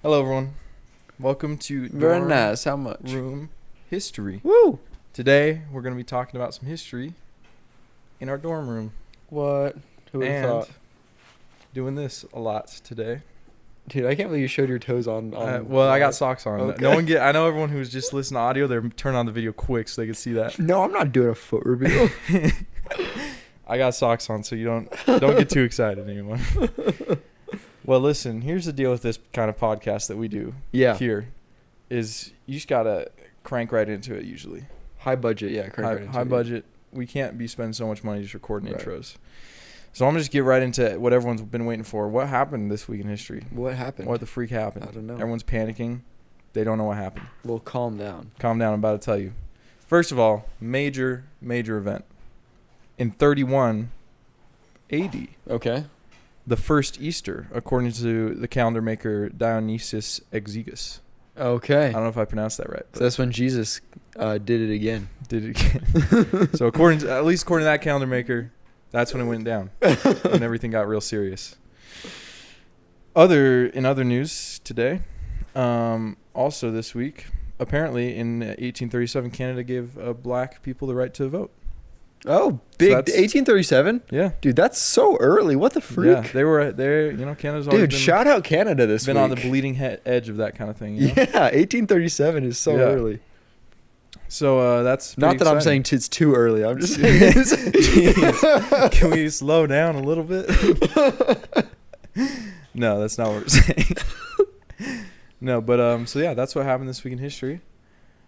Hello, everyone. Welcome to Very Dorm nice. How much? Room History. Woo! Today, we're going to be talking about some history in our dorm room. What? Who would have And thought? doing this a lot today. Dude, I can't believe you showed your toes on. Well, I got socks on. Okay. I know everyone who's just listening to audio, they're turning on the video quick so they can see that. No, I'm not doing a foot reveal. I got socks on, so you don't get too excited, anyone. Well, listen, here's the deal with this kind of podcast that we do. Yeah. Here is you just got to crank right into it usually. High budget, yeah. High budget. We can't be spending so much money just recording Right. intros. So I'm going to just get right into what everyone's been waiting for. What happened this week in history? What happened? What the freak happened? I don't know. Everyone's panicking. They don't know what happened. Well, calm down. Calm down. I'm about to tell you. First of all, major event. In 31 AD, Okay. the first Easter, according to the calendar maker Dionysius Exiguus. Okay. I don't know if I pronounced that right. So that's when Jesus did it again. Did it again. So at least according to that calendar maker, that's when it went down and everything got real serious. In other news today, also this week, apparently in 1837, Canada gave black people the right to vote. Oh, big. So that's- 1837? Yeah. Dude, that's so early. What the freak? Yeah, they were there. Canada's always Dude, shout out Canada this been week. on the bleeding edge of that kind of thing. You know? Yeah, 1837 is so Yeah. early. So that's Not that I'm saying exciting. it's too early. I'm just saying Jeez. Can we slow down a little bit? No, that's not what we're saying. No, but so yeah, that's what happened this week in history.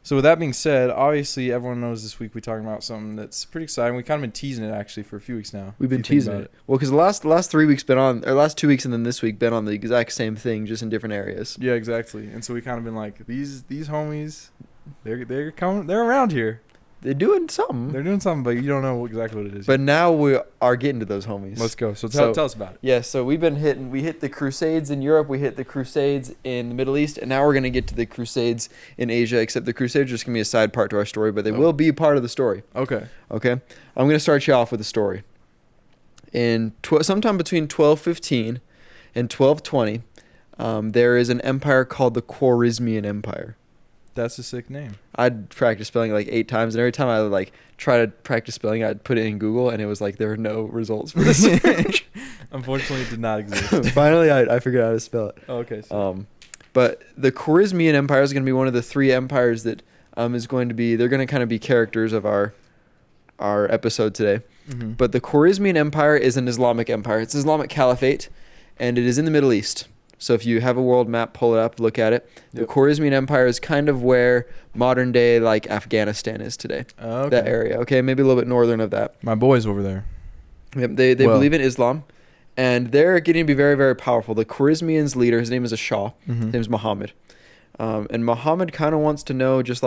So with that being said, obviously everyone knows this week we're talking about something that's pretty exciting. We kind of been teasing it actually for a few weeks now. We've been if you think teasing about it. Well, because the last 3 weeks been on, or last 2 weeks and then this week been on the exact same thing, just in different areas. Yeah, exactly. And so we kind of been like, these homies, they're coming, they're around here. They're doing something. They're doing something, but you don't know exactly what it is. But now we are getting to those homies. Let's go. So So- tell us about it. Yeah, so we hit the Crusades in Europe, we hit the Crusades in the Middle East, and now we're going to get to the Crusades in Asia, except the Crusades are just going to be a side part to our story, but they will be part of the story. Okay. Okay? I'm going to start you off with a story. In sometime between 1215 and 1220, there is an empire called the Khwarezmian Empire. That's a sick name. I'd practice spelling it like 8 times, and every time I would try to practice spelling, I'd put it in Google, and it was like there were no results for the search. Unfortunately, it did not exist. Finally, I figured out how to spell it. Oh, okay. So. But the Khwarezmian Empire is going to be one of the 3 empires that is going to be. They're going to kind of be characters of our episode today. Mm-hmm. But the Khwarezmian Empire is an Islamic empire. It's an Islamic caliphate, and it is in the Middle East. So if you have a world map, pull it up, look at it. The Yep. Khwarezmian Empire is kind of where modern day Afghanistan is today. Okay. That area, okay, maybe a little bit northern of that. My boy's over there. Yep, they Well- believe in Islam, and they're getting to be very, very powerful. The Khwarezmians' leader, his name is a Shah. Mm-hmm. His name's Muhammad. And Muhammad kind of wants to know just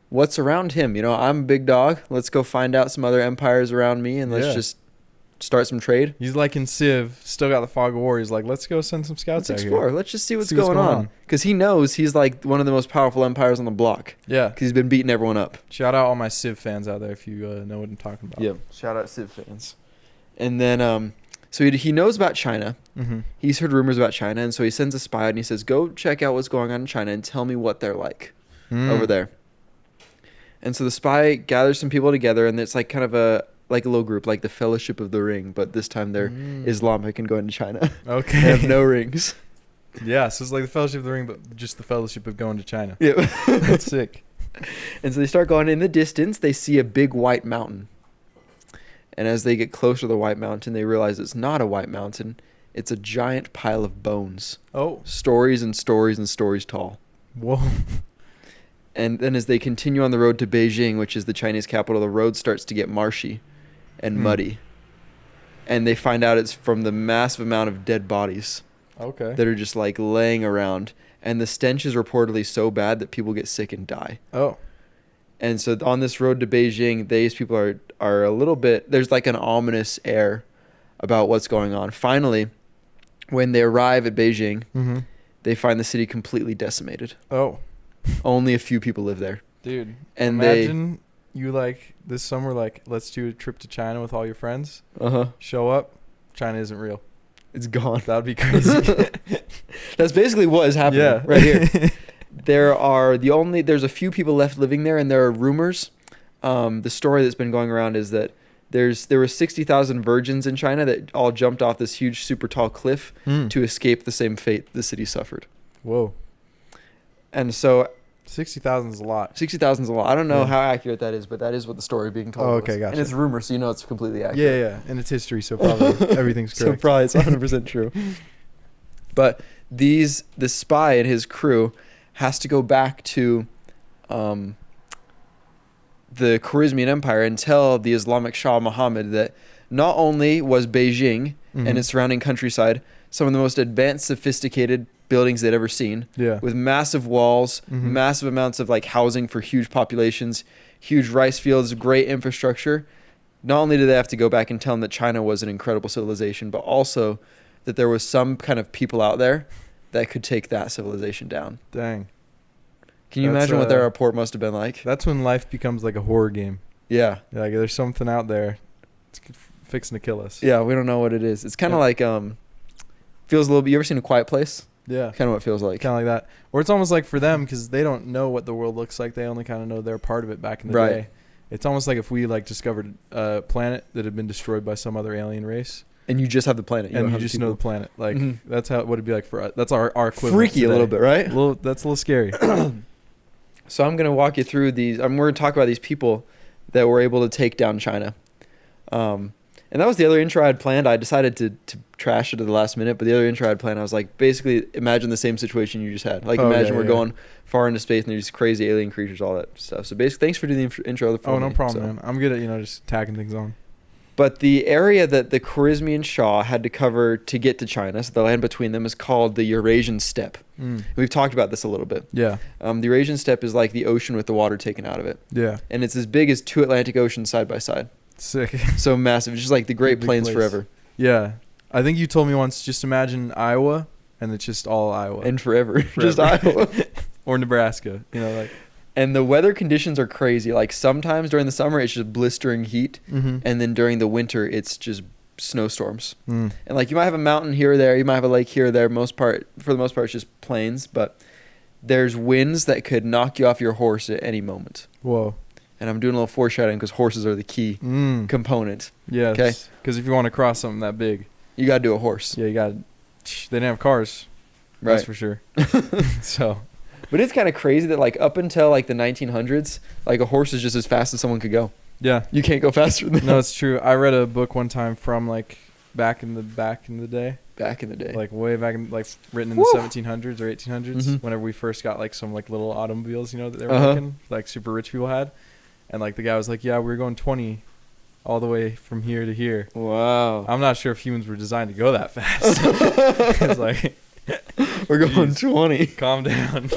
what's around him. I'm a big dog. Let's go find out some other empires around me, and let's Yeah. just start some trade. He's like in Civ, still got the fog of war. He's like, let's go send some scouts Let's out explore. here. Let's just see what's See what's going going on. on. Because he knows he's like one of the most powerful empires on the block. Yeah. Because he's been beating everyone up. Shout out all my Civ fans out there if you know what I'm talking about. Yeah. Shout out Civ fans. And then, so he knows about China. Mm-hmm. He's heard rumors about China, and so he sends a spy out and he says, go check out what's going on in China and tell me what they're like over there. And so the spy gathers some people together, and it's like kind of a little group, like the Fellowship of the Ring, but this time they're Islamic and going to China. Okay. They have no rings. Yeah, so it's like the Fellowship of the Ring, but just the Fellowship of going to China. Yeah. That's sick. And so they start going. In the distance, they see a big white mountain. And as they get closer to the white mountain, they realize it's not a white mountain. It's a giant pile of bones. Oh. Stories and stories and stories tall. Whoa. And then as they continue on the road to Beijing, which is the Chinese capital, the road starts to get marshy and muddy. And they find out it's from the massive amount of dead bodies Okay. that are just laying around. And the stench is reportedly so bad that people get sick and die. Oh. And so on this road to Beijing, these people are a little bit, there's an ominous air about what's going on. Finally, when they arrive at Beijing, Mm-hmm. they find the city completely decimated. Oh. Only a few people live there. Dude. And imagine you this summer, let's do a trip to China with all your friends. Uh-huh. Show up. China isn't real. It's gone. That would be crazy. That's basically what is happening Yeah. right here. There's a few people left living there, and there are rumors. The story that's been going around is that there were 60,000 virgins in China that all jumped off this huge, super tall cliff to escape the same fate the city suffered. Whoa. And so 60,000 is a lot. 60,000 is a lot. I don't know how accurate that is, but that is what the story being told. Oh, okay, gotcha. And it's rumor, so you know it's completely accurate. Yeah, and it's history, so probably everything's So correct. probably it's 100% true. But the spy and his crew has to go back to the Khwarezmian Empire and tell the Islamic Shah Muhammad that not only was Beijing and its surrounding countryside some of the most advanced, sophisticated buildings they'd ever seen, with massive walls, massive amounts of like housing for huge populations, huge rice fields, great infrastructure. Not only did they have to go back and tell them that China was an incredible civilization, but also that there was some kind of people out there that could take that civilization down. Dang. Can you imagine what their report must have been like? That's when life becomes like a horror game. Yeah. Like there's something out there it's fixing to kill us. Yeah, we don't know what it is. It's kind of like feels a little bit. You ever seen A Quiet Place? Yeah. Kind of what it feels like. Kind of like that. Or it's almost like for them, because they don't know what the world looks like. They only kind of know they're part of it back in the day. It's almost like if we like discovered a planet that had been destroyed by some other alien race. And you just have the planet. You just know the planet. Like that's how what it'd be like for us. That's our equivalent. Freaky today. A little bit, right? That's a little scary. So I'm going to walk you through these. We're going to talk about these people that were able to take down China. And that was the other intro I had planned. I decided to trash it at the last minute, but the other intro I had planned, I was like, basically imagine the same situation you just had. Like imagine we're going far into space and there's crazy alien creatures, all that stuff. So basically, thanks for doing the intro. Oh, no problem, man. I'm good at, just tagging things on. But the area that the Khwarezmian Shah had to cover to get to China, so the land between them, is called the Eurasian Steppe. We've talked about this a little bit. Yeah. The Eurasian Steppe is like the ocean with the water taken out of it. Yeah. And it's as big as 2 Atlantic Oceans side by side. Sick. So massive. It's just like the Great Plains forever. Yeah. I think you told me once, just imagine Iowa, and it's just all Iowa. And forever. Just Iowa. Or Nebraska, like. And the weather conditions are crazy. Like sometimes during the summer, it's just blistering heat. And then during the winter, it's just snowstorms. And like you might have a mountain here or there. You might have a lake here or there. For the most part, it's just plains. But there's winds that could knock you off your horse at any moment. Whoa. And I'm doing a little foreshadowing because horses are the key component. Yes. Okay. Because if you want to cross something that big, you got to do a horse. Yeah, you got to. They didn't have cars. Right. That's for sure. So. But it's kind of crazy that like up until like the 1900s, like a horse is just as fast as someone could go. Yeah. You can't go faster than that. No, it's true. I read a book one time from like back in the day. Back in the day. Like way back in, like written in the 1700s or 1800s, whenever we first got like some like little automobiles, that they were making, like super rich people had. And like the guy was like, yeah, we were going 20 all the way from here to here. Wow. I'm not sure if humans were designed to go that fast. It's like, we're going 20. Calm down.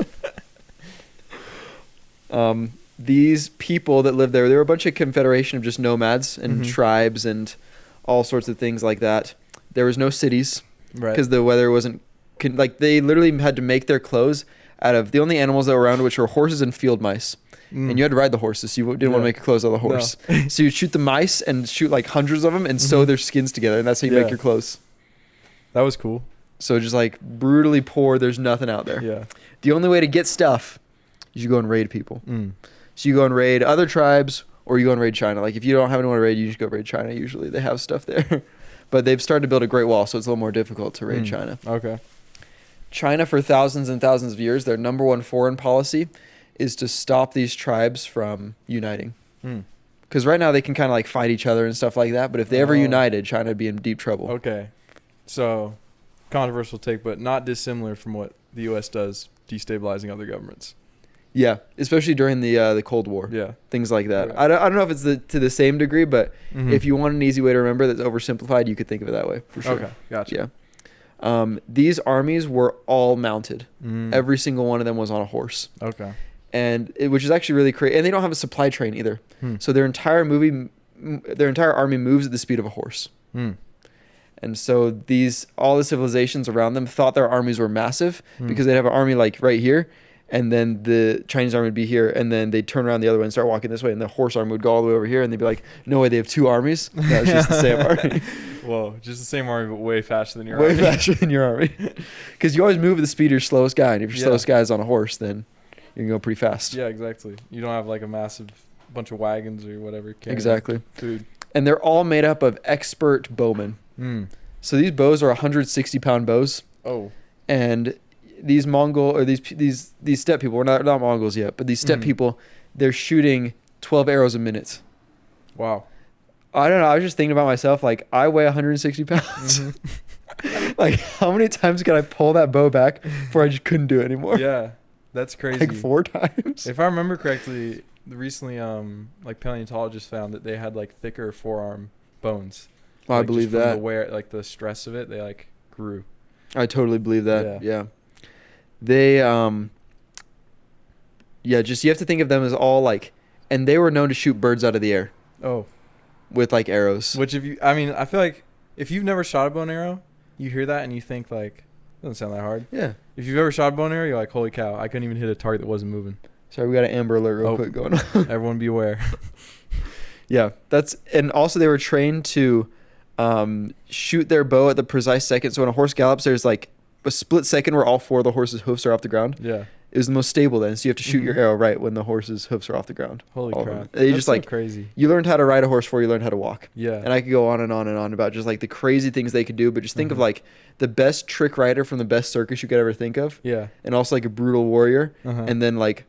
These people that lived there, they were a bunch of confederation of just nomads and tribes and all sorts of things like that. There was no cities because the weather wasn't they literally had to make their clothes out of the only animals that were around, which were horses and field mice. And you had to ride the horses, so you didn't want to make your clothes out of the horse. No. So you'd shoot the mice and shoot like hundreds of them and sew their skins together, and that's how you make your clothes. That was cool. So just like brutally poor, there's nothing out there. Yeah. The only way to get stuff is you go and raid people. So you go and raid other tribes, or you go and raid China. Like if you don't have anyone to raid, you just go raid China. Usually they have stuff there. But they've started to build a Great Wall, so it's a little more difficult to raid China. Okay. China, for thousands and thousands of years, their number one foreign policy is to stop these tribes from uniting. Because right now they can kind of like fight each other and stuff like that. But if they ever united, China would be in deep trouble. Okay. So, controversial take, but not dissimilar from what the U.S. does destabilizing other governments. Yeah, especially during the Cold War. Yeah. Things like that. Right. I don't know if it's to the same degree, but if you want an easy way to remember that's oversimplified, you could think of it that way, for sure. Okay, gotcha. Yeah. These armies were all mounted. Every single one of them was on a horse. Okay. And which is actually really crazy. And they don't have a supply train either. So their entire army moves at the speed of a horse. And so all the civilizations around them thought their armies were massive because they'd have an army like right here, and then the Chinese army would be here, and then they'd turn around the other way and start walking this way, and the horse army would go all the way over here, and they'd be like, no way, they have 2 armies? No, it's just the same army. Whoa, just the same army, but way faster than your Way army. faster than your army. Because you always move at the speed of your slowest guy. And if your slowest guy is on a horse, then you can go pretty fast. Yeah, exactly. You don't have like a massive bunch of wagons or whatever. carrying Exactly. Food. And they're all made up of expert bowmen. So these bows are 160-pound bows. Oh. And these Mongol, or these steppe people, we're not Mongols yet, but these steppe people, they're shooting 12 arrows a minute. Wow. I don't know. I was just thinking about myself. Like, I weigh 160 pounds. Like, how many times could I pull that bow back before I just couldn't do it anymore? Yeah, that's crazy. Like 4 times. If I remember correctly, recently, like paleontologists found that they had like thicker forearm bones. Oh, I Like, believe just from that. the wear, like the stress of it, they like grew. I totally believe that. Yeah. They, just you have to think of them as all like, and they were known to shoot birds out of the air Oh. with like arrows. Which I feel like if you've never shot a bow and arrow, you hear that and you think like, doesn't sound that hard. Yeah. If you've ever shot a bow and arrow, you're like, holy cow, I couldn't even hit a target that wasn't moving. Sorry, we got an Amber Alert real quick going on. Everyone be aware. Yeah, and also they were trained to shoot their bow at the precise second. So when a horse gallops, there's like a split second where all 4 of the horse's hoofs are off the ground. Yeah. It was the most stable then, so you have to shoot your arrow right when the horse's hoofs are off the ground. Holy All of crap. them. They That's just so like crazy. You learned how to ride a horse before you learned how to walk. Yeah. And I could go on and on and on about just like the crazy things they could do, but just think of like the best trick rider from the best circus you could ever think of. Yeah. And also like a brutal warrior, and then like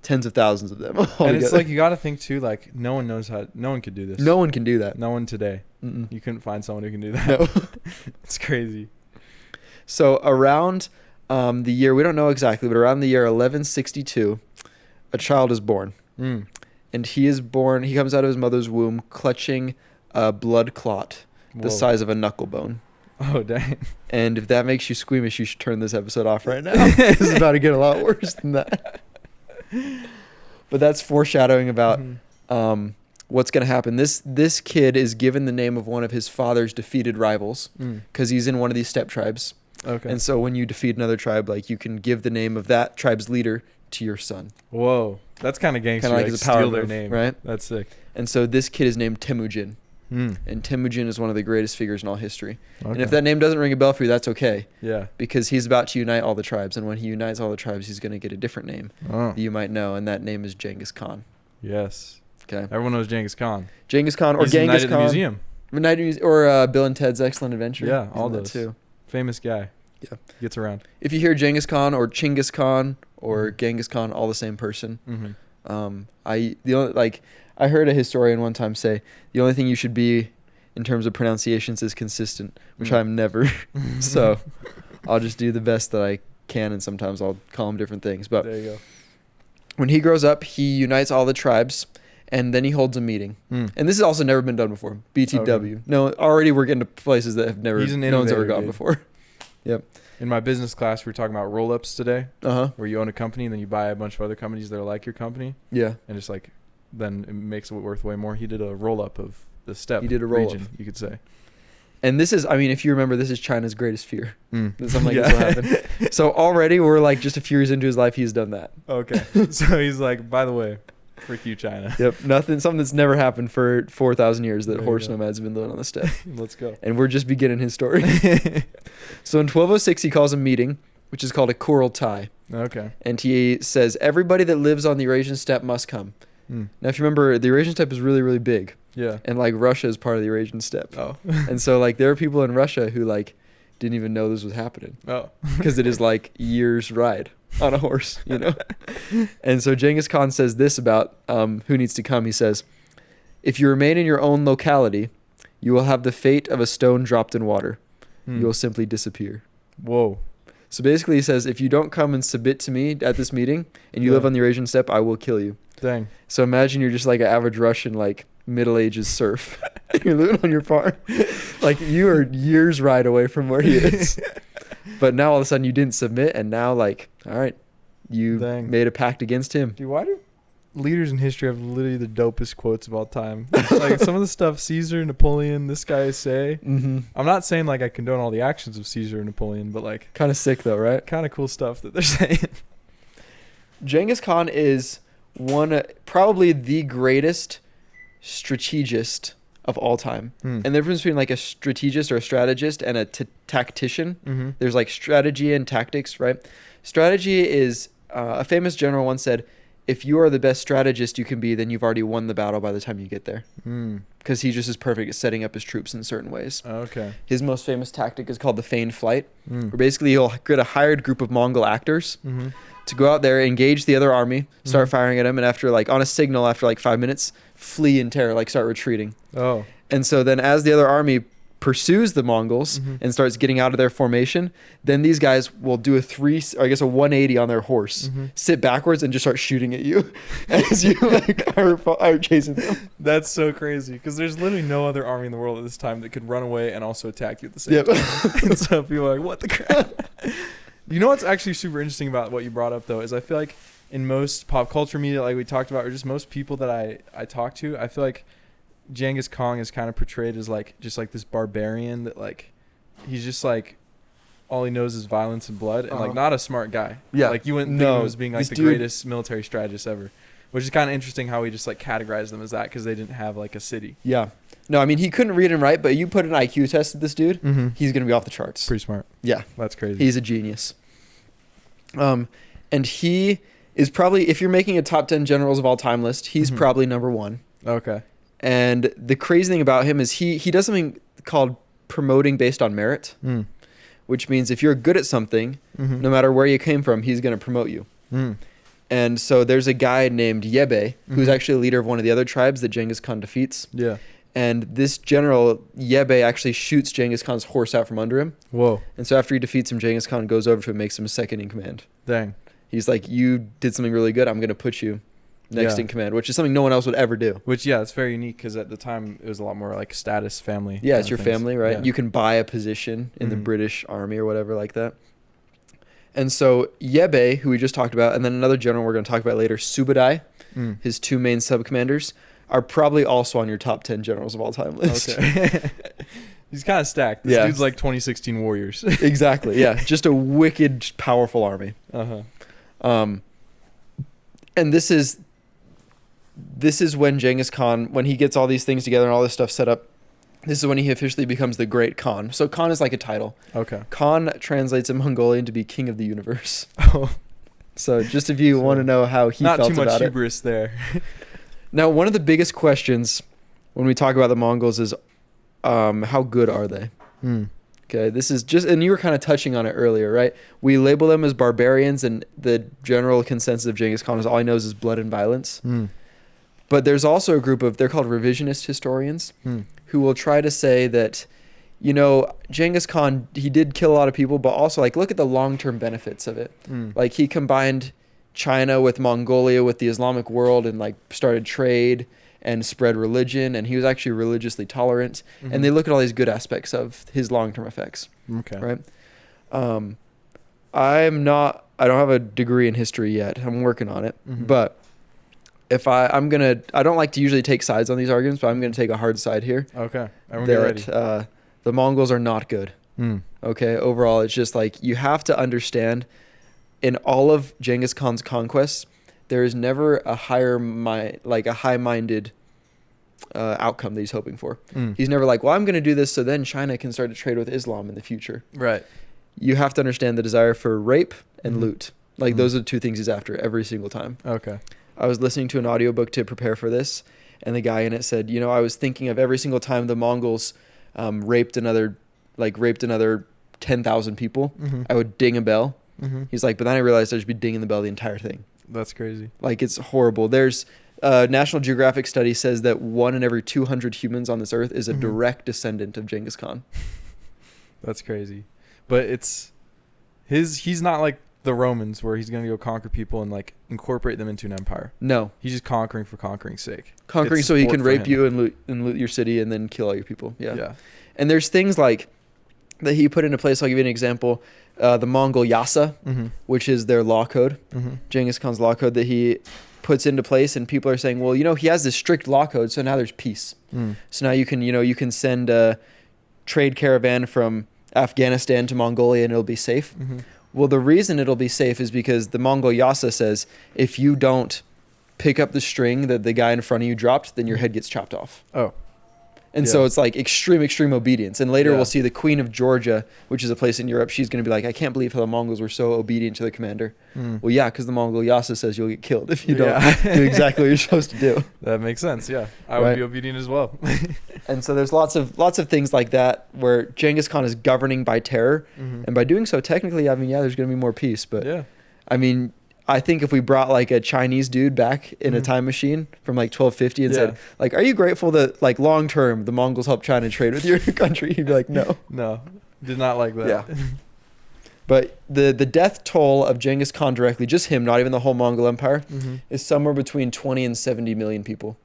tens of thousands of them. And it's like you got to think too, like no one could do this. No one can do that. No one today. Mm-mm. You couldn't find someone who can do that. No. It's crazy. So around the year, we don't know exactly, but around the year 1162, a child is born. And he comes out of his mother's womb clutching a blood clot the size of a knuckle bone. Oh, dang. And if that makes you squeamish, you should turn this episode off right now. This is about to get a lot worse than that. But that's foreshadowing about what's going to happen. This kid is given the name of one of his father's defeated rivals because he's in one of these steppe tribes. Okay. And so when you defeat another tribe, like you can give the name of that tribe's leader to your son. Whoa. That's kind of gangster. Kind of like as a power steal their move, name. right? That's sick. And so this kid is named Temujin. And Temujin is one of the greatest figures in all history. Okay. And if that name doesn't ring a bell for you, that's okay. Yeah. Because he's about to unite all the tribes. And when he unites all the tribes, he's going to get a different name that you might know. And that name is Genghis Khan. Yes. Okay. Everyone knows Genghis Khan. Genghis Khan or He's Genghis in the Khan. museum. Or Bill and Ted's Excellent Adventure. Yeah, He's all in that those. too. Famous guy. Yeah. Gets around. If you hear Genghis Khan or Chinggis Khan or Genghis Khan, all the same person. I heard a historian one time say the only thing you should be in terms of pronunciations is consistent, which I'm never. So I'll just do the best that I can, and sometimes I'll call them different things. But there you go. When he grows up, he unites all the tribes, and then he holds a meeting. And this has also never been done before. BTW. Okay. No, already we're getting to places that have never He's an no one's ever innovator, gone dude. before. Yep. In my business class, we were talking about roll-ups today, Uh-huh. where you own a company and then you buy a bunch of other companies that are like your company, Yeah. and just like then it makes it worth way more. He did a roll-up of the steppe He did a roll-up. region, you could say. And this is, I mean, if you remember, this is China's greatest fear. That something like Yeah. this will happen. So already we're like just a few years into his life, he's done that. Okay. So he's like, by the way, frick you, China. Yep. Something that's never happened for 4,000 years that There you horse go. nomads have been living on the steppe. Let's go. And we're just beginning his story. So in 1206, he calls a meeting, which is called a Kurultai. Okay. And he says, everybody that lives on the Eurasian steppe must come. Now, if you remember, the Eurasian steppe is really, really big. Yeah. And like Russia is part of the Eurasian steppe. Oh. And so like there are people in Russia who like didn't even know this was happening. Oh. Because it is like years ride on a horse, you know? And so Genghis Khan says this about who needs to come. He says, if you remain in your own locality, you will have the fate of a stone dropped in water. You will simply disappear. Whoa. So basically he says, if you don't come and submit to me at this meeting and you live on the Eurasian steppe, I will kill you. Dang. So imagine you're just like an average Russian, like Middle Ages serf. You're living on your farm. Like you are years ride away from where he is. But now all of a sudden you didn't submit, and now like, all right, you Dang. made a pact against him. Dude, why do leaders in history have literally the dopest quotes of all time? Like some of the stuff Caesar, Napoleon, this guy say. Mm-hmm. I'm not saying like I condone all the actions of Caesar and Napoleon, but like Kind of sick though, right? kind of cool stuff that they're saying. Genghis Khan is probably the greatest strategist of all time. Hmm. And the difference between like a strategist or a strategist and a tactician, Mm-hmm. there's like strategy and tactics, right? Strategy is, a famous general once said, if you are the best strategist you can be, then you've already won the battle by the time you get there. Mm. Because he just is perfect at setting up his troops in certain ways. Okay. His most famous tactic is called the feigned flight, Mm. where basically he'll get a hired group of Mongol actors Mm-hmm. to go out there, engage the other army, start Mhm. firing at him, and after like on a signal, after like 5 minutes, flee in terror, like start retreating. Oh. And so then as the other army pursues the Mongols Mhm. and starts getting out of their formation, then these guys will do a 180 on their horse, Mhm. sit backwards and just start shooting at you as you like are chasing them. That's so crazy because there's literally no other army in the world at this time that could run away and also attack you at the same Yep. time. And so people are like, what the crap? You know what's actually super interesting about what you brought up, though, is I feel like in most pop culture media, like we talked about, or just most people that I talk to, I feel like Genghis Khan is kind of portrayed as like just like this barbarian that like he's just like all he knows is violence and blood and like not a smart guy. Yeah. Like you wouldn't think of him as being like This the dude- greatest military strategist ever. Which is kind of interesting how he just like categorized them as that because they didn't have like a city. Yeah. No, I mean, he couldn't read and write, but you put an IQ test at this dude, Mm-hmm. he's going to be off the charts. Pretty smart. Yeah. That's crazy. He's a genius. And he is probably, if you're making a top 10 generals of all time list, he's Mhm. probably number one. Okay. And the crazy thing about him is he does something called promoting based on merit, Mm. which means if you're good at something, Mm-hmm. no matter where you came from, he's going to promote you. Mm. And so there's a guy named Yebe, who's Mhm. actually a leader of one of the other tribes that Genghis Khan defeats. Yeah. And this general, Yebe, actually shoots Genghis Khan's horse out from under him. Whoa. And so after he defeats him, Genghis Khan goes over to him and makes him second in command. Dang. He's like, you did something really good. I'm going to put you next Yeah. in command, which is something no one else would ever do. Which, yeah, it's very unique because at the time it was a lot more like status family. Yeah, kind it's of your things. family, right? Yeah. You can buy a position in the Mhm. British army or whatever like that. And so Yebe, who we just talked about, and then another general we're going to talk about later, Subadai, Mm. his two main sub-commanders, are probably also on your top 10 generals of all time list. Okay. He's kind of stacked. This Yeah. dude's like 2016 Warriors. Exactly, yeah. Just a wicked, powerful army. Uh-huh. And this is when Genghis Khan, when he gets all these things together and all this stuff set up, this is when he officially becomes the Great Khan. So Khan is like a title. Okay. Khan translates in Mongolian to be king of the universe. Oh, So just if you want to know how he not felt too much about it. hubris there. Now, one of the biggest questions when we talk about the Mongols is how good are they? Mm. Okay, this is just, and you were kind of touching on it earlier, right? We label them as barbarians, and the general consensus of Genghis Khan is all he knows is blood and violence. Mm. But there's also a group of, they're called revisionist historians, Mm. who will try to say that, you know, Genghis Khan, he did kill a lot of people, but also, like, look at the long-term benefits of it. Mm. Like, he combined China with Mongolia, with the Islamic world, and, like, started trade and spread religion, and he was actually religiously tolerant. Mhm. And they look at all these good aspects of his long-term effects, Okay. right? I don't have a degree in history yet. I'm working on it. Mhm. But if I don't like to usually take sides on these arguments, but I'm going to take a hard side here. Okay. Everyone get ready. That the Mongols are not good. Mm. Okay, overall, it's just like you have to understand in all of Genghis Khan's conquests, there is never a high-minded outcome that he's hoping for. Mm. He's never like, well, I'm going to do this so then China can start to trade with Islam in the future. Right. You have to understand the desire for rape and Mhm. loot. Like, Mhm. those are the two things he's after every single time. Okay. I was listening to an audiobook to prepare for this, and the guy in it said, you know, I was thinking of every single time the Mongols raped another 10,000 people, Mm-hmm. I would ding a bell. Mm-hmm. He's like, but then I realized I should be dinging the bell the entire thing. That's crazy. Like, it's horrible. There's a National Geographic study says that 1 in every 200 humans on this earth is a Mhm. direct descendant of Genghis Khan. That's crazy. But he's not like the Romans where he's going to go conquer people and like incorporate them into an empire. No. He's just conquering for conquering's sake. Conquering It's so he sport can for rape him. you and loot your city and then kill all your people. Yeah. Yeah. And there's things like that he put into place. I'll give you an example. The Mongol Yasa, Mm-hmm. which is their law code, Mm-hmm. Genghis Khan's law code that he puts into place, and people are saying, well, you know, he has this strict law code, so now there's peace. Mm. So now you can send a trade caravan from Afghanistan to Mongolia and it'll be safe. Mm-hmm. Well, the reason it'll be safe is because the Mongol Yasa says if you don't pick up the string that the guy in front of you dropped, then your head gets chopped off. Oh. And so it's like extreme obedience. And later we'll see the Queen of Georgia, which is a place in Europe. She's going to be like, I can't believe how the Mongols were so obedient to their commander. Well, yeah, because the Mongol Yasa says you'll get killed if you don't do exactly what you're supposed to do. That makes sense. Yeah, I would be obedient as well. And so there's lots of things like that where Genghis Khan is governing by terror, and by doing so, technically, I mean, yeah, there's going to be more peace. But I mean, I think if we brought like a Chinese dude back in a time machine from like 1250 and said, like, are you grateful that like long term the Mongols helped China trade with your country? He'd be like, no. No, did not like that. Yeah. But the death toll of Genghis Khan directly, just him, not even the whole Mongol Empire, is somewhere between 20 and 70 million people.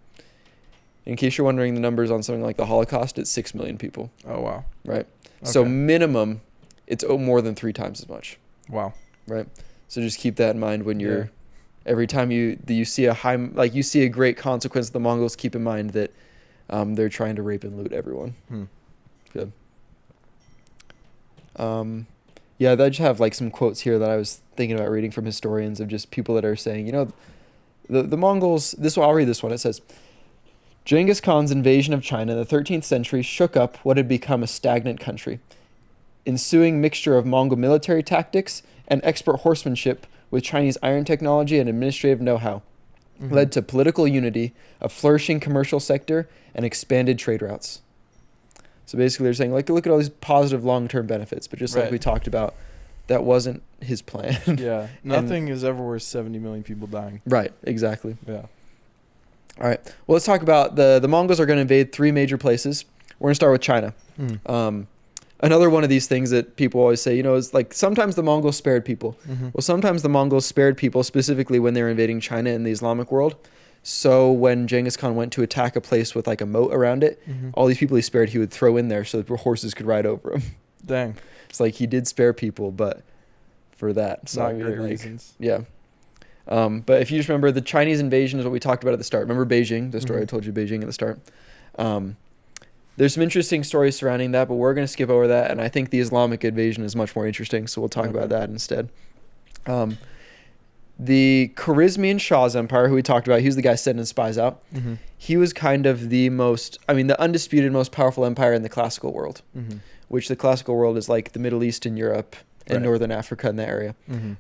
In case you're wondering the numbers on something like the Holocaust, it's 6 million people. Oh, wow. Right. Okay. So minimum, it's more than 3 times as much. Wow. Right. So just keep that in mind when you're, every time you see you see a great consequence of the Mongols, keep in mind that they're trying to rape and loot everyone. Good. Yeah, I just have like some quotes here that I was thinking about reading from historians of just people that are saying, you know, the Mongols, I'll read this one. It says, Genghis Khan's invasion of China in the 13th century shook up what had become a stagnant country. Ensuing mixture of Mongol military tactics and expert horsemanship with Chinese iron technology and administrative know-how led to political unity, a flourishing commercial sector, and expanded trade routes. So basically they're saying, like, look at all these positive long-term benefits, but just like we talked about, that wasn't his plan. Yeah, nothing is ever worth 70 million people dying. Right, exactly. Yeah. All right, well, let's talk about the Mongols are going to invade 3 major places. We're going to start with China. Another one of these things that people always say, you know, is like sometimes the Mongols spared people. Well, sometimes the Mongols spared people specifically when they were invading China in the Islamic world. So when Genghis Khan went to attack a place with like a moat around it, all these people he spared, he would throw in there so that horses could ride over him. Dang. It's like he did spare people, but for that. So not good reasons. Yeah. But if you just remember, the Chinese invasion is what we talked about at the start. Remember Beijing, the story I told you, Beijing at the start. There's some interesting stories surrounding that, but we're going to skip over that. And I think the Islamic invasion is much more interesting, so we'll talk about that instead. The Khwarezmian Shah's empire, who we talked about, he was the guy sending spies out. He was kind of the undisputed most powerful empire in the classical world, which the classical world is like the Middle East and Europe and Northern Africa in that area.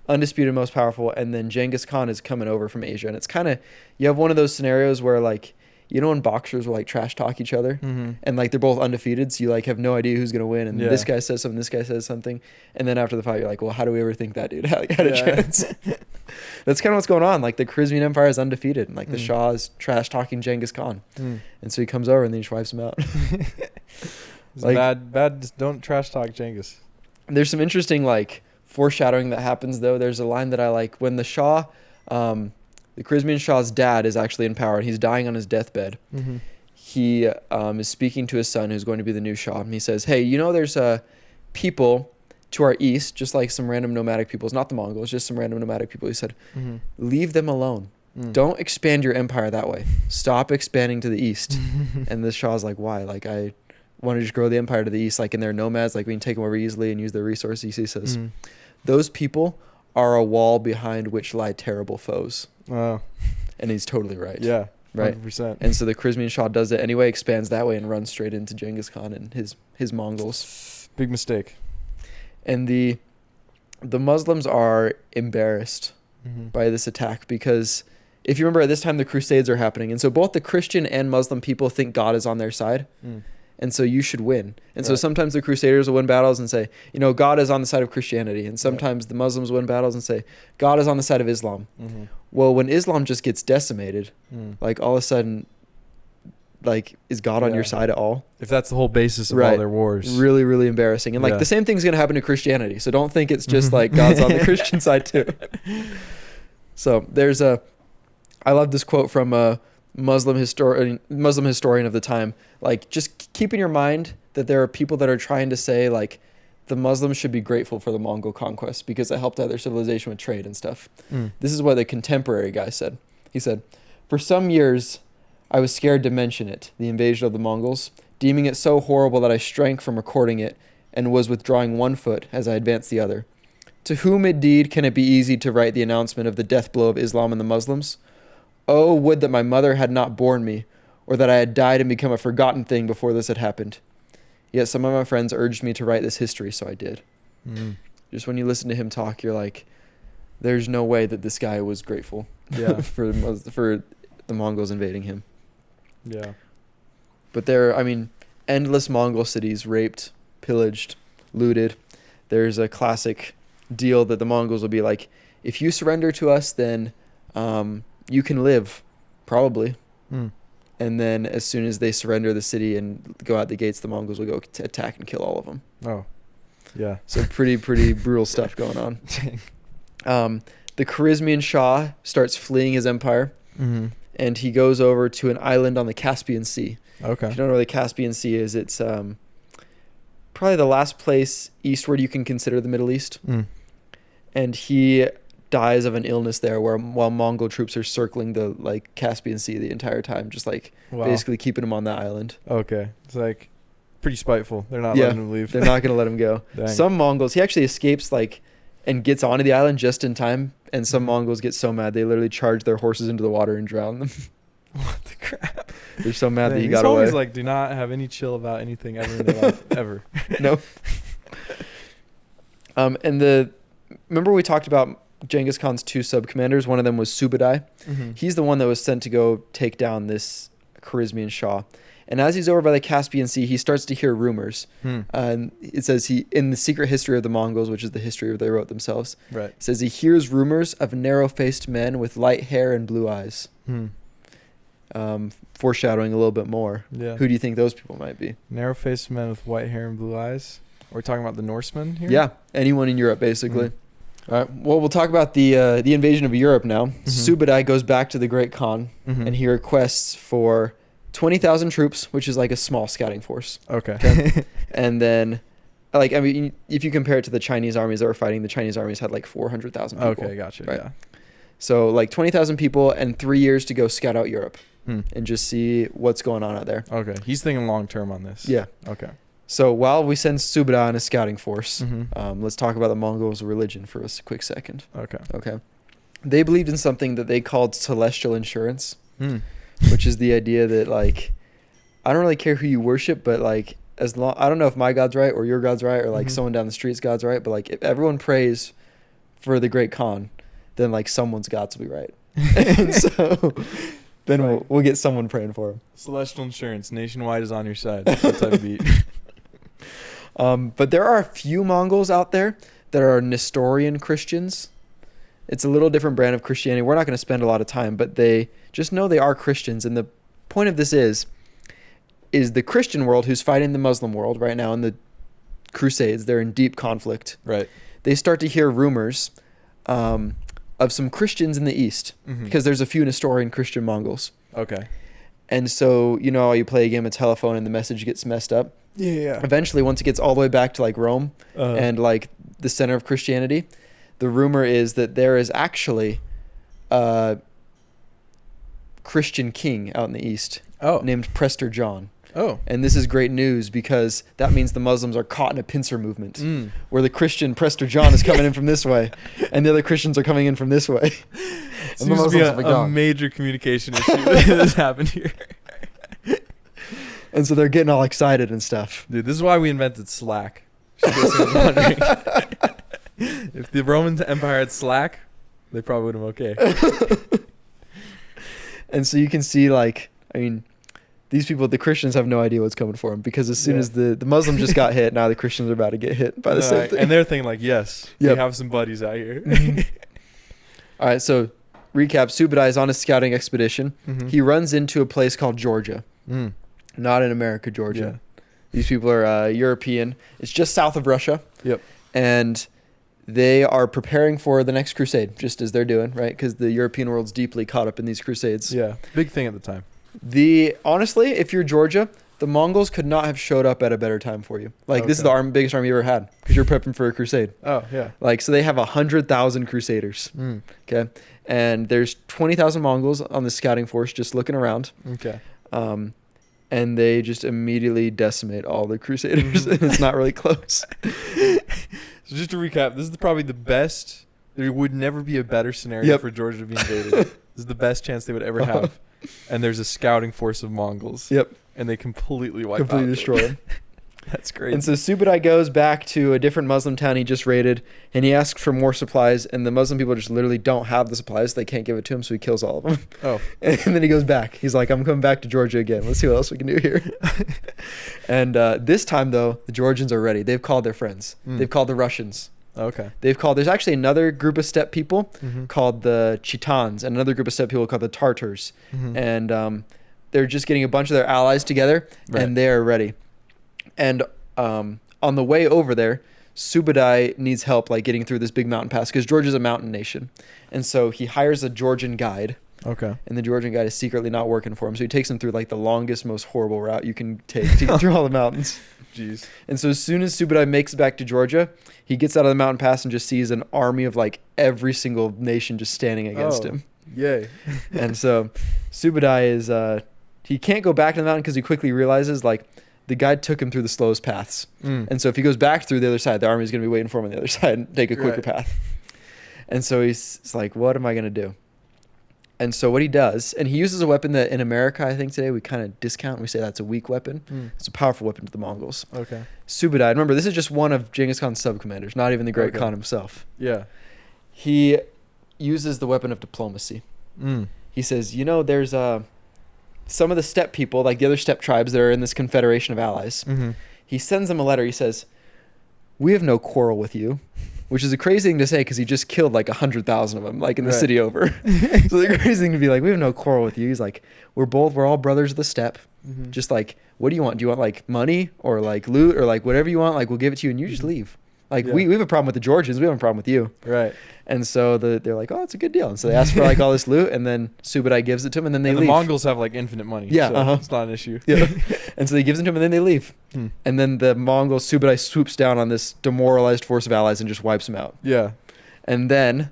Undisputed most powerful. And then Genghis Khan is coming over from Asia. And it's kind of, you have one of those scenarios where like, you know when boxers will like trash talk each other and like they're both undefeated, so you like have no idea who's gonna win, and this guy says something, this guy says something, and then after the fight you're like, well, how do we ever think that dude had a chance? That's kind of what's going on. Like the Khwarezmian Empire is undefeated, and like the Shah is trash talking Genghis Khan, and so he comes over and then he just wipes him out. Like, bad. Just don't trash talk Genghis. There's some interesting like foreshadowing that happens though. There's a line that I like when the Shah. The Khwarezmian Shah's dad is actually in power, and he's dying on his deathbed. He is speaking to his son, who's going to be the new Shah, and he says, hey, you know there's people to our east, just like some random nomadic peoples, not the Mongols, just some random nomadic people. He said, leave them alone. Don't expand your empire that way. Stop expanding to the east. And the Shah's like, why? Like, I want to just grow the empire to the east, like, and they're nomads, like we can take them over easily and use their resources. He says, those people are a wall behind which lie terrible foes. Wow. And he's totally right. Yeah. 100%. Right. And so the Khwarezmian Shah does it anyway, expands that way, and runs straight into Genghis Khan and his Mongols. Big mistake. And the Muslims are embarrassed by this attack because if you remember at this time the Crusades are happening, and so both the Christian and Muslim people think God is on their side. And so you should win. And so sometimes the Crusaders will win battles and say, you know, God is on the side of Christianity. And sometimes the Muslims win battles and say, God is on the side of Islam. Well, when Islam just gets decimated, like all of a sudden, like, is God on your side at all? If that's the whole basis of all their wars. Really, really embarrassing. And like the same thing's going to happen to Christianity. So don't think it's just like God's on the Christian side too. So there's I love this quote from a Muslim historian of the time. Like, just keep in your mind that there are people that are trying to say like the Muslims should be grateful for the Mongol conquest because it helped out their civilization with trade and stuff. This is what the contemporary guy said. He said, for some years I was scared to mention it, the invasion of the Mongols, deeming it so horrible that I shrank from recording it and was withdrawing one foot as I advanced the other. To whom indeed can it be easy to write the announcement of the death blow of Islam and the Muslims? Oh, would that my mother had not borne me, or that I had died and become a forgotten thing before this had happened. Yet some of my friends urged me to write this history, so I did. Mm. Just when you listen to him talk, you're like, there's no way that this guy was grateful for the Mongols invading him. Yeah. But there, I mean, endless Mongol cities raped, pillaged, looted. There's a classic deal that the Mongols will be like, if you surrender to us, then you can live, probably. Mm. And then as soon as they surrender the city and go out the gates, the Mongols will go to attack and kill all of them. Oh. Yeah. So pretty brutal stuff going on. The Khwarezmian Shah starts fleeing his empire, Mm-hmm. and he goes over to an island on the Caspian Sea. Okay. If you don't know where the Caspian Sea is, it's probably the last place eastward you can consider the Middle East. Mm. And he dies of an illness there while Mongol troops are circling the like Caspian Sea the entire time, just like Wow. basically keeping him on that island. Okay. It's like pretty spiteful. They're not Yeah, letting him leave. They're not going to let him go. Dang. Some Mongols, he actually escapes like and gets onto the island just in time. And some Mhm. Mongols get so mad they literally charge their horses into the water and drown them. What the crap? They're so mad that he Dang, got these away. homies, like, do not have any chill about anything ever in their life, ever. Nope. Remember we talked about Genghis Khan's two sub-commanders? One of them was Subadai. Mm-hmm. He's the one that was sent to go take down this Khwarezmian Shah. And as he's over by the Caspian Sea, he starts to hear rumors. And it says in the secret history of the Mongols, which is the history they wrote themselves, Right. it says he hears rumors of narrow-faced men with light hair and blue eyes. Foreshadowing a little bit more. Yeah. Who do you think those people might be? Narrow-faced men with white hair and blue eyes. Are we talking about the Norsemen here? Yeah, anyone in Europe, basically. Mm. All right. Well, we'll talk about the invasion of Europe now. Subadai goes back to the Great Khan, Mm-hmm. and he requests for 20,000 troops, which is like a small scouting force. Okay. And then, like, I mean, if you compare it to the Chinese armies that were fighting, the Chinese armies had like 400,000 people. Okay, gotcha. Right. Yeah. So like 20,000 people and 3 years to go scout out Europe Hmm. and just see what's going on out there. Okay. He's thinking long term on this. Yeah. Okay. So while we send Subadai on a scouting force, Mm-hmm. let's talk about the Mongols' religion for a quick second. Okay. Okay. They believed in something that they called celestial insurance, Mm. which is the idea that, like, I don't really care who you worship, but, like, as long, I don't know if my God's right or your God's right or, like, Mhm. someone down the street's God's right, but, like, if everyone prays for the Great Khan, then, like, someone's God's will be right. And so then Right. we'll get someone praying for him. Celestial insurance. Nationwide is on your side. That's what type of beat. But there are a few Mongols out there that are Nestorian Christians. It's a little different brand of Christianity. We're not going to spend a lot of time, but they just know they are Christians. And the point of this is the Christian world who's fighting the Muslim world right now in the Crusades. They're in deep conflict. Right. They start to hear rumors of some Christians in the East Mhm. because there's a few Nestorian Christian Mongols. Okay. And so, you know, you play a game of telephone and the message gets messed up. Yeah. Eventually, once it gets all the way back to like Rome and like the center of Christianity, the rumor is that there is actually a Christian king out in the East named Prester John. Oh. And this is great news because that means the Muslims are caught in a pincer movement Mm. where the Christian Prester John is coming in from this way and the other Christians are coming in from this way. And the Seems to be Muslims are a gone. major communication issue that has happened here. And so they're getting all excited and stuff. Dude, this is why we invented Slack. Just in case anyone's wondering. If the Roman Empire had Slack, they probably would have been okay. And so you can see, like, I mean, these people, the Christians have no idea what's coming for them because as soon as the Muslims just got hit, now the Christians are about to get hit by the same thing. And they're thinking like, yes, Yep. we have some buddies out here. All right, so recap, Subadai is on a scouting expedition. Mhm. He runs into a place called Georgia, Mm. not in America, Georgia. These people are European. It's just south of Russia. Yep. And they are preparing for the next crusade, just as they're doing, right? Because the European world's deeply caught up in these crusades. Yeah. Big thing at the time. Honestly, if you're Georgia, the Mongols could not have showed up at a better time for you. Like, this is Okay. the biggest army you ever had because you're prepping for a crusade. Oh, yeah. Like, so they have 100,000 crusaders. Mm. Okay. And there's 20,000 Mongols on the scouting force just looking around. Okay. And they just immediately decimate all the crusaders. And it's not really close. So just to recap, this is probably the best. There would never be a better scenario Yep. for Georgia to be invaded. This is the best chance they would ever have. and there's a scouting force of Mongols. Yep. And they completely wipe Completely out. destroy him. That's crazy. And so Subadai goes back to a different Muslim town he just raided, and he asks for more supplies, and the Muslim people just literally don't have the supplies. They can't give it to him, so he kills all of them. Oh. And then he goes back. He's like, I'm coming back to Georgia again. Let's see what else we can do here. And this time, though, the Georgians are ready. They've called their friends. They've called the Russians. Okay. There's actually another group of steppe people Mm-hmm. called the Chitans, and another group of steppe people called the Tartars. Mm-hmm. And they're just getting a bunch of their allies together, Right. and they're ready. And on the way over there, Subadai needs help like getting through this big mountain pass because Georgia's a mountain nation. And so he hires a Georgian guide, Okay. and the Georgian guide is secretly not working for him. So he takes him through like the longest, most horrible route you can take to get through all the mountains. Jeez. And so as soon as Subadai makes it back to Georgia, he gets out of the mountain pass and just sees an army of like every single nation just standing against him. Yay. And so Subadai is he can't go back to the mountain because he quickly realizes like the guide took him through the slowest paths. And so if he goes back through the other side, the army's going to be waiting for him on the other side and take a quicker Right. path. And so he's like, what am I going to do? And so what he does, and he uses a weapon that in America, I think today we kind of discount. We say that's a weak weapon. It's a powerful weapon to the Mongols. Okay. Subadai, remember, this is just one of Genghis Khan's sub-commanders, not even the great Okay. Khan himself. Yeah. He uses the weapon of diplomacy. He says, there's some of the steppe people, like the other steppe tribes that are in this confederation of allies. Mm-hmm. He sends them a letter. He says, we have no quarrel with you, which is a crazy thing to say because he just killed like 100,000 of them, like in the Right. city over. So the crazy thing to be like, we have no quarrel with you. He's like, we're all brothers of the steppe. Mm-hmm. Just like, what do you want? Do you want like money or like loot or like whatever you want? Like, we'll give it to you and you just leave. Like, Yeah. we have a problem with the Georgians. We have a problem with you. Right. And so they're like, oh, it's a good deal. And so they ask for like all this loot, and then Subadai gives it to him, and then they And leave. the Mongols have like infinite money. Yeah, So it's not an issue. Yeah. And so he gives it to him, and then they leave. Hmm. And then the Mongols, Subadai swoops down on this demoralized force of allies and just wipes them out. Yeah. And then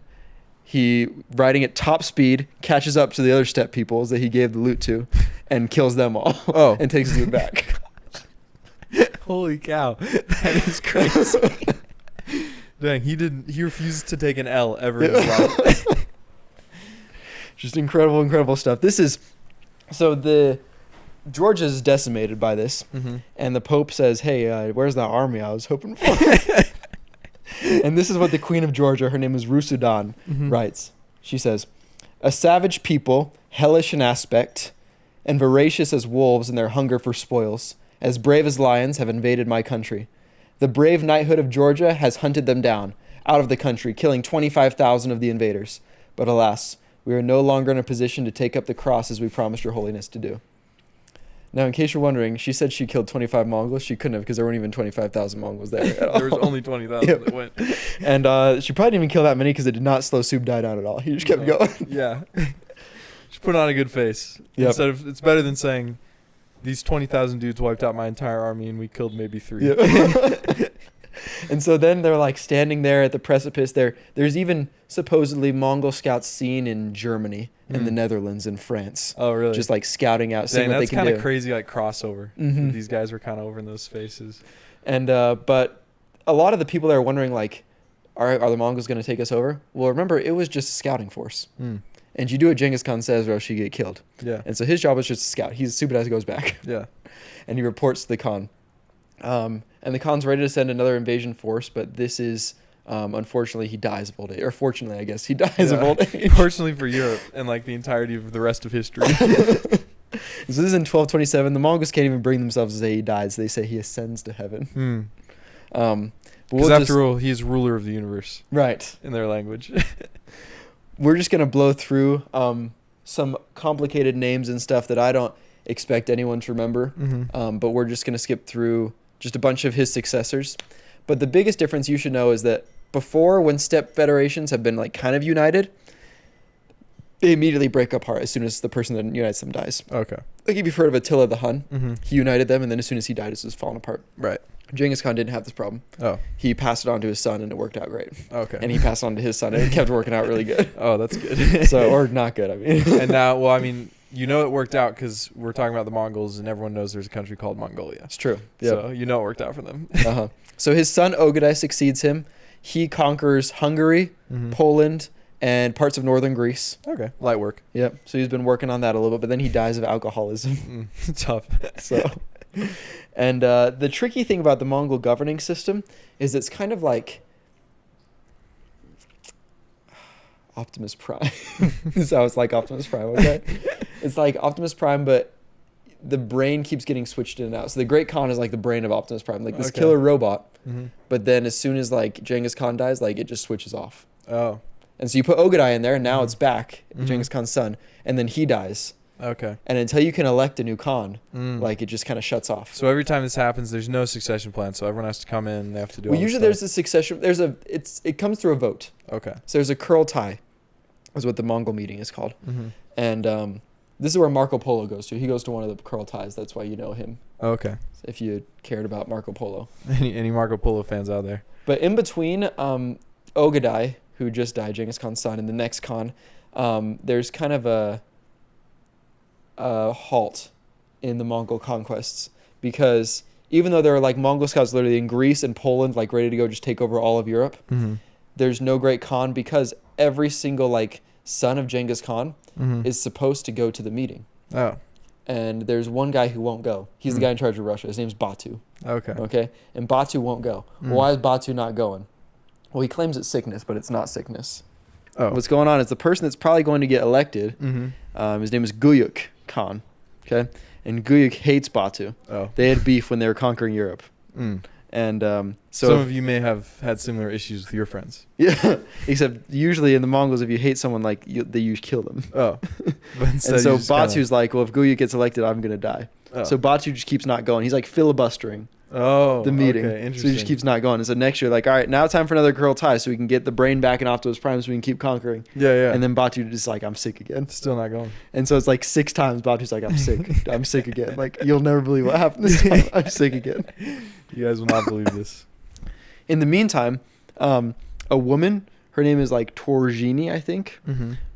he, riding at top speed, catches up to the other steppe peoples that he gave the loot to and kills them all. Oh. And takes his loot back. Holy cow. That is crazy. Dang, he refused to take an L ever in his life. Just incredible stuff. Georgia is decimated by this. Mm-hmm. And the Pope says, hey, where's that army I was hoping for? And this is what the Queen of Georgia, her name is Rusudan, Mm-hmm. writes. She says, a savage people, hellish in aspect, and voracious as wolves in their hunger for spoils, as brave as lions, have invaded my country. The brave knighthood of Georgia has hunted them down, out of the country, killing 25,000 of the invaders. But alas, we are no longer in a position to take up the cross as we promised your holiness to do. Now, in case you're wondering, she said she killed 25 Mongols. She couldn't have because there weren't even 25,000 Mongols there at all. There was only 20,000 Yep. that went. And she probably didn't even kill that many because it did not slow Subadai down at all. He just kept No. going. Yeah. Just put on a good face. Yep. Instead of, it's better than saying, these 20,000 dudes wiped out my entire army and we killed maybe 3. Yeah. And so then they're like standing there at the precipice. There's even supposedly Mongol scouts seen in Germany and the Netherlands and France. Oh, really? Just like scouting out, seeing Dang, what they that's can kind do. of crazy, like crossover. Mhm. These guys were kind of over in those spaces. And but a lot of the people there are wondering like, are the Mongols going to take us over? Well, remember, it was just a scouting force. Mm. And you do what Genghis Khan says or else you get killed. Yeah. And so his job was just to scout. Subadai goes back. Yeah. And he reports to the Khan. And the Khan's ready to send another invasion force, but this is, unfortunately, he dies of old age. Or fortunately, I guess, he dies of old age. Fortunately for Europe and like the entirety of the rest of history. So this is in 1227. The Mongols can't even bring themselves to say he dies. They say he ascends to heaven. But Because after all, he is ruler of the universe right. in their language. We're just going to blow through some complicated names and stuff that I don't expect anyone to remember. But we're just going to skip through just a bunch of his successors. But the biggest difference you should know is that before, when steppe federations have been like kind of united, they immediately break apart as soon as the person that unites them dies. Okay. Like if you've heard of Attila the Hun, he united them, and then as soon as he died, it's just falling apart. Right. Genghis Khan didn't have this problem. Oh. He passed it on to his son, and it worked out great. Okay. And he passed it on to his son, and it kept working out really good. Oh, that's good. So, or not good, I mean. And now, well, I mean, you know it worked out because we're talking about the Mongols, and everyone knows there's a country called Mongolia. It's true. Yep. So you know it worked out for them. So his son Ogadai succeeds him. He conquers Hungary, Poland, and parts of northern Greece. Okay. Light work. Yep. So he's been working on that a little bit, but then he dies of alcoholism. Tough. So, and the tricky thing about the Mongol governing system is it's kind of like Optimus Prime. This is how it's like Optimus Prime, okay? It's like Optimus Prime, but the brain keeps getting switched in and out. So the Great Khan is like the brain of Optimus Prime, like this killer robot. But then as soon as like Genghis Khan dies, like it just switches off. Oh. And so you put Ogadai in there, and now it's back, Genghis Khan's son, and then he dies. Okay. And until you can elect a new Khan, like it just kind of shuts off. So every time this happens, there's no succession plan. So everyone has to come in. They have to do. Well, all usually this there's a succession. It comes through a vote. Okay. So there's a Kurultai, is what the Mongol meeting is called. And this is where Marco Polo goes to. He goes to one of the Kurultais. That's why you know him. Okay. If you cared about Marco Polo. Any Marco Polo fans out there? But in between Ogadai, who just died, Genghis Khan's son, and the next Khan, there's kind of a halt in the Mongol conquests, because even though there are like Mongol scouts literally in Greece and Poland, like ready to go just take over all of Europe, there's no great Khan, because every single like son of Genghis Khan is supposed to go to the meeting. Oh. And there's one guy who won't go. He's the guy in charge of Russia. His name's Batu. Okay. Okay. And Batu won't go. Why is Batu not going? Well, he claims it's sickness, but it's not sickness. Oh. What's going on is the person that's probably going to get elected, his name is Guyuk Khan. Okay. And Guyuk hates Batu. Oh. They had beef when they were conquering Europe. And so some of you may have had similar issues with your friends. Yeah, except usually in the Mongols, if you hate someone, like you kill them. Oh, but and so Batu's like, well, if Guyuk gets elected, I'm gonna die. Oh. So Batu just keeps not going. He's like filibustering the meeting. Okay, interesting. So he just keeps not going. And so next year, like, all right, now it's time for another Kurultai, so we can get the brain back in Optimus Prime, so we can keep conquering. Yeah. And then Batu just like, I'm sick again. Still not going. And so it's like 6 times Batu's like, I'm sick. I'm sick again. Like, you'll never believe what happened this time. I'm sick again. You guys will not believe this. In the meantime, a woman, her name is like Torjini, I think,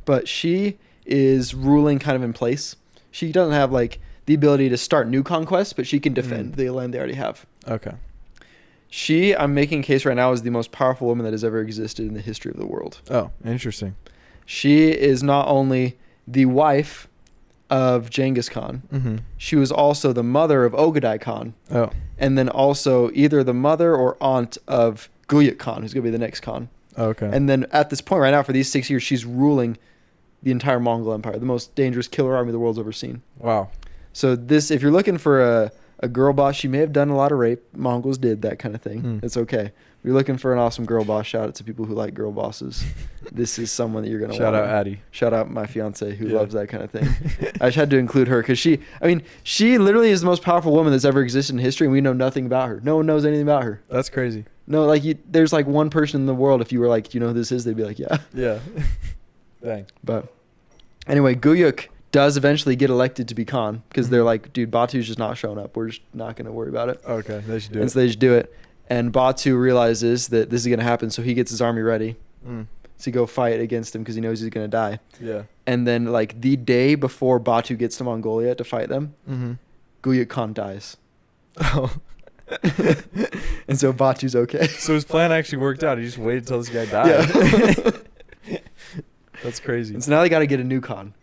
but she is ruling kind of in place. She doesn't have like the ability to start new conquests, but she can defend the land they already have. Okay. She, I'm making a case right now, is the most powerful woman that has ever existed in the history of the world. Oh, interesting. She is not only the wife of Genghis Khan, she was also the mother of Ogadai Khan. Oh. And then also either the mother or aunt of Guyuk Khan, who's going to be the next Khan. Okay. And then at this point right now, for these 6 years, she's ruling the entire Mongol Empire, the most dangerous killer army the world's ever seen. Wow. So this, if you're looking for a girl boss, she may have done a lot of rape. Mongols did that kind of thing. It's okay. If you're looking for an awesome girl boss, shout out to people who like girl bosses. This is someone that you're going to want. Shout out Addie. Shout out my fiance who loves that kind of thing. I just had to include her because she literally is the most powerful woman that's ever existed in history, and we know nothing about her. No one knows anything about her. That's crazy. No, like there's like one person in the world, if you were like, do you know who this is? They'd be like, yeah. Yeah. Dang. But anyway, Guyuk does eventually get elected to be Khan because they're like, dude, Batu's just not showing up. We're just not going to worry about it. Okay, they should do it. And so they just do it. And Batu realizes that this is going to happen, so he gets his army ready to go fight against him because he knows he's going to die. Yeah. And then, like, the day before Batu gets to Mongolia to fight them, Guyuk Khan dies. Oh. And so Batu's okay. So his plan actually worked out. He just waited until this guy died. Yeah. That's crazy. And so now they got to get a new Khan.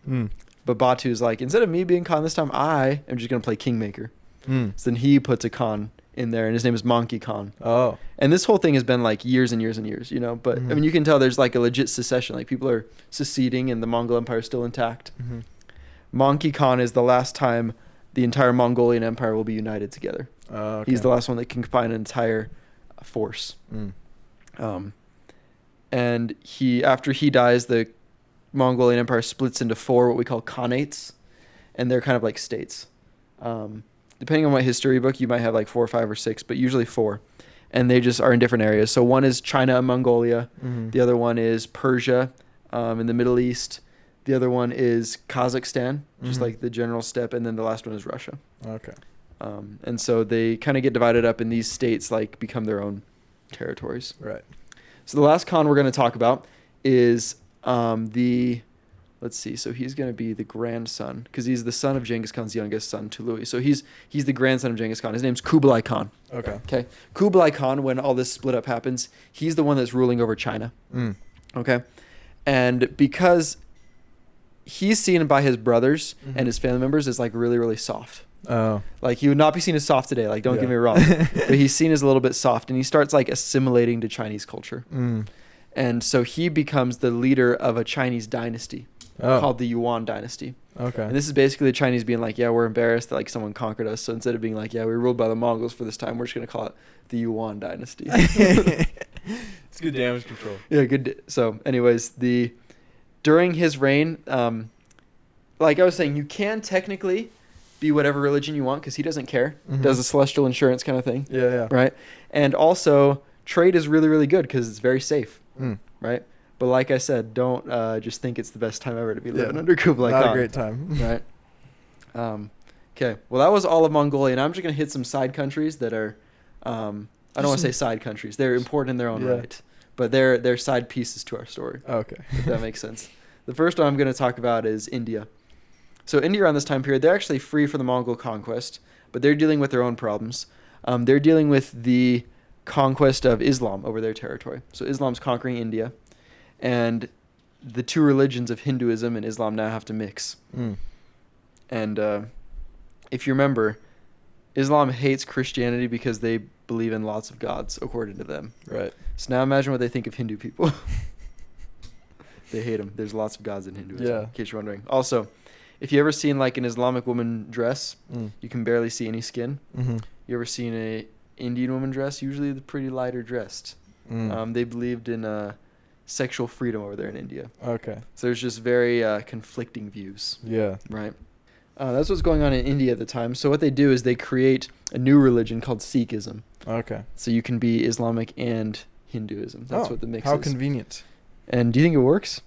But Batu's like, instead of me being Khan this time, I am just going to play Kingmaker. So then he puts a Khan in there, and his name is Monkey Khan. Oh. And this whole thing has been like years and years and years, you know. But I mean, you can tell there's like a legit secession. Like people are seceding, and the Mongol Empire is still intact. Monkey Khan is the last time the entire Mongolian Empire will be united together. Okay. He's the last one that can combine an entire force. And after he dies, the Mongolian Empire splits into 4 what we call khanates, and they're kind of like states. Depending on what history book, you might have like 4 or 5 or 6, but usually 4. And they just are in different areas. So one is China and Mongolia. The other one is Persia in the Middle East. The other one is Kazakhstan, just like the general steppe. And then the last one is Russia. Okay. And so they kind of get divided up, and these states like become their own territories. Right. So the last Khan we're going to talk about is let's see. So he's going to be the grandson, because he's the son of Genghis Khan's youngest son, Tului. So he's the grandson of Genghis Khan. His name's Kublai Khan. Okay. Kublai Khan, when all this split up happens, he's the one that's ruling over China. Okay. And because he's seen by his brothers Mhm. and his family members as like really, really soft. Oh. Like he would not be seen as soft today. Like, don't Yeah. get me wrong, but he's seen as a little bit soft, and he starts like assimilating to Chinese culture. Mm. And so he becomes the leader of a Chinese dynasty Oh. called the Yuan dynasty. Okay. And this is basically the Chinese being like, yeah, we're embarrassed that like someone conquered us. So instead of being like, yeah, we were ruled by the Mongols for this time, we're just going to call it the Yuan dynasty. It's good damage control. Yeah, good. So anyways, during his reign, like I was saying, you can technically be whatever religion you want because he doesn't care. Mhm. Does a celestial insurance kind of thing. Yeah, yeah. Right. And also trade is really, really good because it's very safe. Mm. Right. But like I said, don't just think it's the best time ever to be living Yeah. under Kublai Not Khan. a great time. Right. Okay. Well, that was all of Mongolia, and I'm just gonna hit some side countries that are, I don't want to say side countries. They're important in their own Yeah. right, but they're side pieces to our story. Okay. If that makes sense. The first one I'm gonna talk about is India. So India around this time period, they're actually free from the Mongol conquest, but they're dealing with their own problems. They're dealing with the conquest of Islam over their territory. So Islam's conquering India, and the two religions of Hinduism and Islam now have to mix. Mm. And if you remember, Islam hates Christianity because they believe in lots of gods, according to them. Right. So now imagine what they think of Hindu people. They hate them. There's lots of gods in Hinduism, Yeah. in case you're wondering. Also, if you ever seen like an Islamic woman dress, Mm. you can barely see any skin. Mm-hmm. You ever seen a Indian woman dress? Usually the pretty lighter dressed. Mm. They believed in sexual freedom over there in India. Okay. So there's just very conflicting views. Yeah. Right. That's what's going on in India at the time. So what they do is they create a new religion called Sikhism. Okay. So you can be Islamic and Hinduism. That's what the mix How is. convenient. And do you think it works?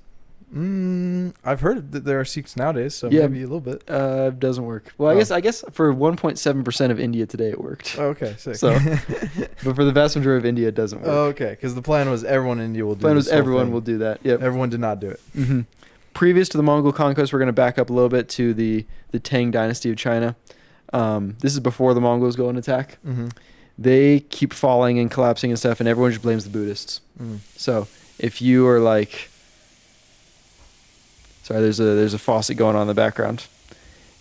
I've heard that there are Sikhs nowadays, so Yeah. maybe a little bit. It doesn't work. Well, Oh. I guess for 1.7% of India today it worked. Oh, okay, sick. So, but for the vast majority of India it doesn't work. Oh, okay, because the plan was everyone in India will do Plan was this whole everyone thing. will do that. Yep. Everyone did not do it. Mm-hmm. Previous to the Mongol conquest, we're going to back up a little bit to the Tang dynasty of China. This is before the Mongols go and attack. Mm-hmm. They keep falling and collapsing and stuff, and everyone just blames the Buddhists. Mm. So if you are like, sorry, there's a faucet going on in the background.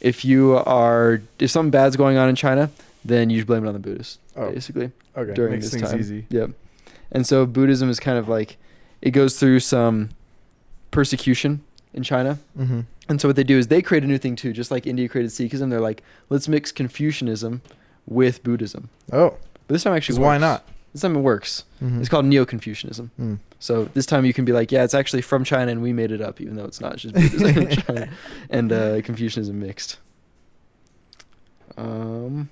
If something bad's going on in China, then you just blame it on the Buddhists, basically. Okay, During makes this things time. easy. Yep. And so Buddhism is kind of like, it goes through some persecution in China. Mm-hmm. And so what they do is they create a new thing too, just like India created Sikhism. They're like, let's mix Confucianism with Buddhism. Oh, But this time actually because works. why not? This time it works. Mm-hmm. It's called Neo-Confucianism. Mm. So this time you can be like, yeah, it's actually from China and we made it up, even though it's not. It's just Buddhism in China and Confucianism mixed. And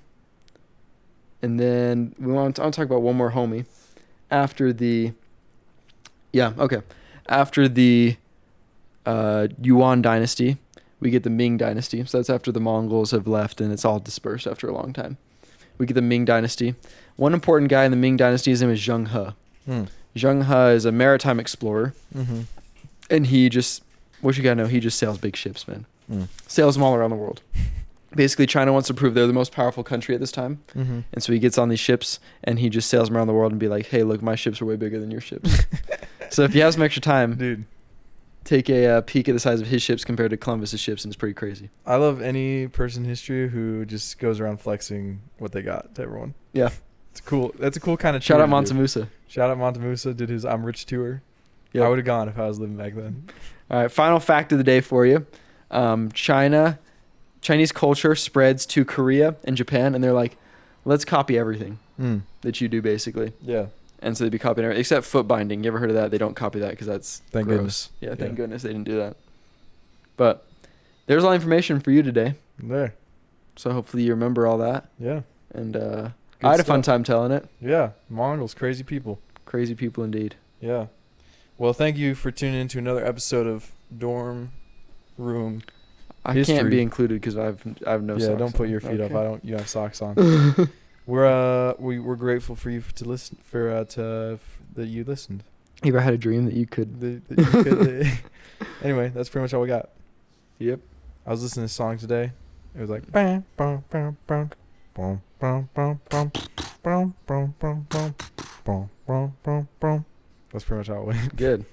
then I'll talk about one more homie. After the Yuan dynasty, we get the Ming dynasty. So that's after the Mongols have left and it's all dispersed after a long time. We get the Ming dynasty. One important guy in the Ming dynasty, his name is Zheng He. Mm. Zheng He is a maritime explorer. Mm-hmm. And what you gotta know, he just sails big ships, man. Mm. Sails them all around the world. Basically, China wants to prove they're the most powerful country at this time. Mm-hmm. And so he gets on these ships and he just sails them around the world and be like, hey, look, my ships are way bigger than your ships. So if you have some extra time, Dude, take a peek at the size of his ships compared to Columbus's ships, and it's pretty crazy. I love any person in history who just goes around flexing what they got to everyone. Yeah. It's cool. That's a cool kind of Shout out tour Mansa to do. Musa. Shout out Mansa Musa. Did his I'm Rich tour. Yep. I would have gone if I was living back then. All right, final fact of the day for you. Chinese culture spreads to Korea and Japan, and they're like, let's copy everything that you do, basically. Yeah. And so they'd be copying everything, except foot binding. You ever heard of that? They don't copy that because that's Thank gross. goodness. Yeah, thank Yeah. goodness they didn't do that. But there's all the information for you today. There. So hopefully you remember all that. Yeah. And Good I had a fun stuff. time telling it. Yeah. Mongols, crazy people. Crazy people indeed. Yeah. Well, thank you for tuning in to another episode of Dorm Room. I History. can't be included because I have no Yeah, socks don't put on. your feet up. Okay. You have socks on. We're grateful for you to listen that you listened. You ever had a dream that you could? Anyway, that's pretty much all we got. Yep. I was listening to a song today. It was like bam, bam, bam, bam, bam, bam, bam, bam, bam, bam, bam, bam, bam, bam, bam. That's pretty much how it went. Good.